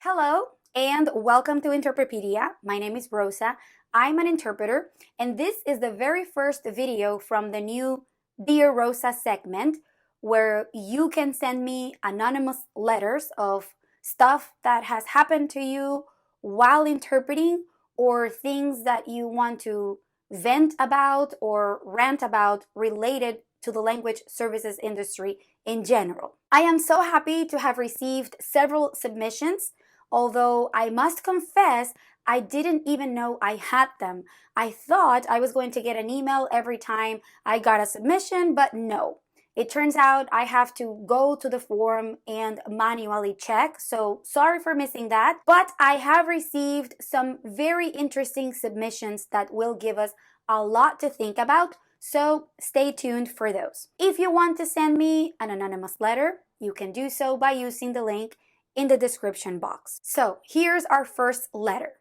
Hello and welcome to Interprepedia. My name is Rosa. I'm an interpreter, and this is the very first video from the new Dear Rosa segment where you can send me anonymous letters of stuff that has happened to you while interpreting or things that you want to vent about or rant about related to the language services industry in general. I am so happy to have received several submissions. Although I must confess, I didn't even know I had them. I thought I was going to get an email every time I got a submission, but no. It turns out I have to go to the form and manually check, so sorry for missing that. But I have received some very interesting submissions that will give us a lot to think about, so stay tuned for those. If you want to send me an anonymous letter, you can do so by using the link in the description box. So here's our first letter.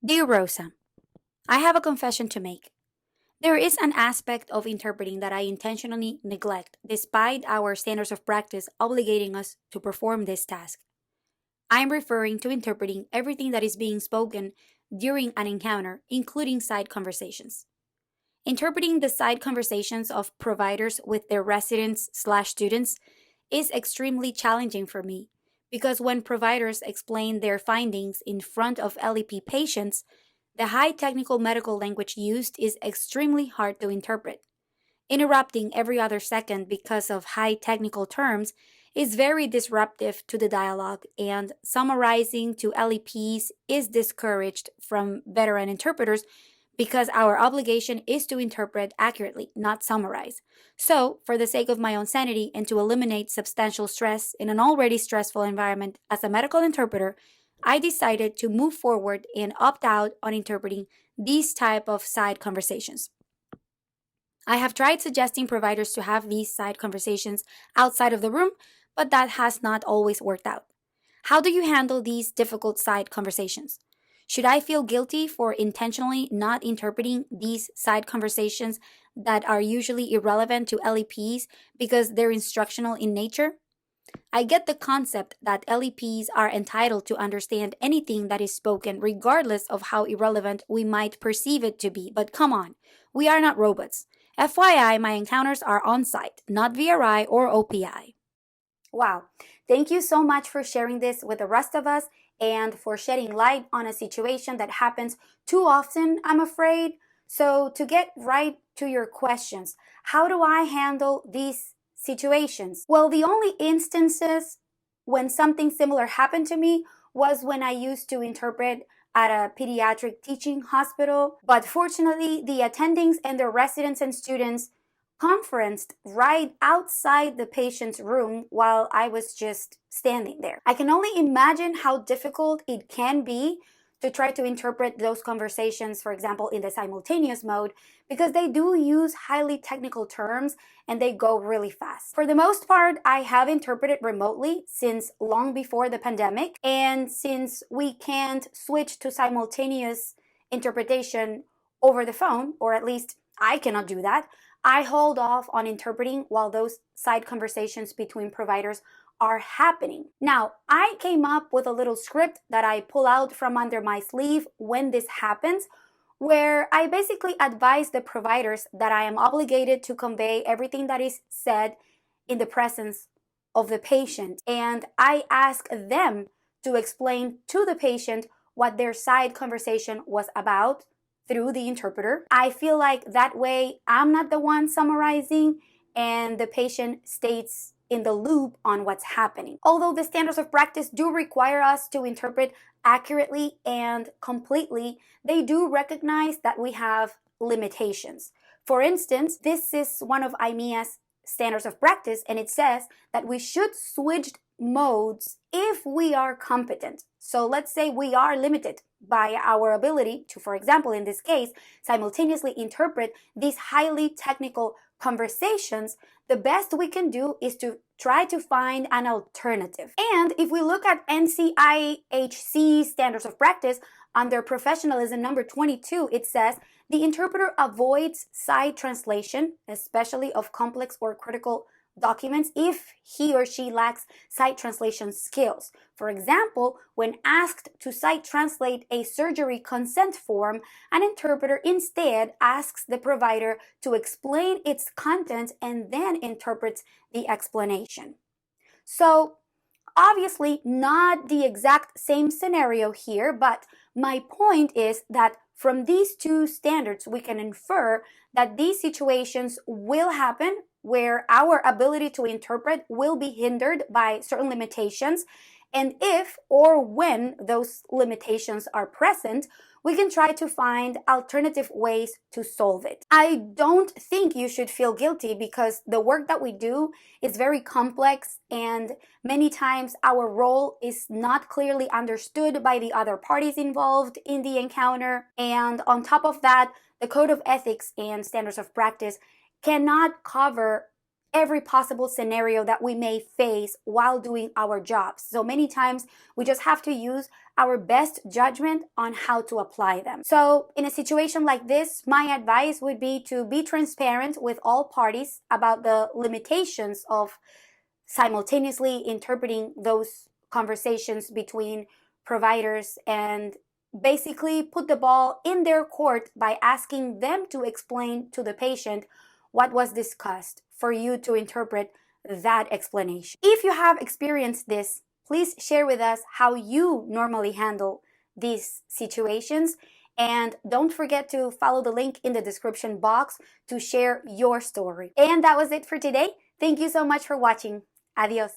Dear Rosa, I have a confession to make. There is an aspect of interpreting that I intentionally neglect despite our standards of practice obligating us to perform this task. I'm referring to interpreting everything that is being spoken during an encounter, including side conversations. Interpreting the side conversations of providers with their residents/students is extremely challenging for me, because when providers explain their findings in front of LEP patients, the high technical medical language used is extremely hard to interpret. Interrupting every other second because of high technical terms is very disruptive to the dialogue, and summarizing to LEPs is discouraged from veteran interpreters because our obligation is to interpret accurately, not summarize. So, for the sake of my own sanity and to eliminate substantial stress in an already stressful environment as a medical interpreter, I decided to move forward and opt out on interpreting these type of side conversations. I have tried suggesting providers to have these side conversations outside of the room, but that has not always worked out. How do you handle these difficult side conversations? Should I feel guilty for intentionally not interpreting these side conversations that are usually irrelevant to LEPs because they're instructional in nature? I get the concept that LEPs are entitled to understand anything that is spoken regardless of how irrelevant we might perceive it to be, but come on, we are not robots. FYI, my encounters are on-site, not VRI or OPI. Wow, thank you so much for sharing this with the rest of us and for shedding light on a situation that happens too often, I'm afraid. So to get right to your questions, how do I handle these situations? Well, the only instances when something similar happened to me was when I used to interpret at a pediatric teaching hospital, but fortunately the attendings and their residents and students conferenced right outside the patient's room while I was just standing there. I can only imagine how difficult it can be to try to interpret those conversations, for example, in the simultaneous mode, because they do use highly technical terms and they go really fast. For the most part, I have interpreted remotely since long before the pandemic, and since we can't switch to simultaneous interpretation over the phone, or at least I cannot do that, I hold off on interpreting while those side conversations between providers are happening. Now, I came up with a little script that I pull out from under my sleeve when this happens, where I basically advise the providers that I am obligated to convey everything that is said in the presence of the patient, and I ask them to explain to the patient what their side conversation was about through the interpreter. I feel like that way I'm not the one summarizing and the patient stays in the loop on what's happening. Although the standards of practice do require us to interpret accurately and completely, they do recognize that we have limitations. For instance, this is one of IMEA's standards of practice, and it says that we should switch modes if we are competent. So let's say we are limited by our ability to, for example, in this case, simultaneously interpret these highly technical conversations. The best we can do is to try to find an alternative. And if we look at NCIHC standards of practice under professionalism number 22, it says the interpreter avoids side translation, especially of complex or critical documents if he or she lacks sight translation skills. For example, when asked to sight translate a surgery consent form, an interpreter instead asks the provider to explain its content and then interprets the explanation. So, obviously, not the exact same scenario here, but my point is that from these two standards, we can infer that these situations will happen where our ability to interpret will be hindered by certain limitations. And if or when those limitations are present, we can try to find alternative ways to solve it. I don't think you should feel guilty because the work that we do is very complex and many times our role is not clearly understood by the other parties involved in the encounter. And on top of that, the Code of Ethics and Standards of Practice cannot cover every possible scenario that we may face while doing our jobs. So many times we just have to use our best judgment on how to apply them. So in a situation like this, my advice would be to be transparent with all parties about the limitations of simultaneously interpreting those conversations between providers and basically put the ball in their court by asking them to explain to the patient what was discussed for you to interpret that explanation. If you have experienced this, please share with us how you normally handle these situations. And don't forget to follow the link in the description box to share your story. And that was it for today. Thank you so much for watching. Adios.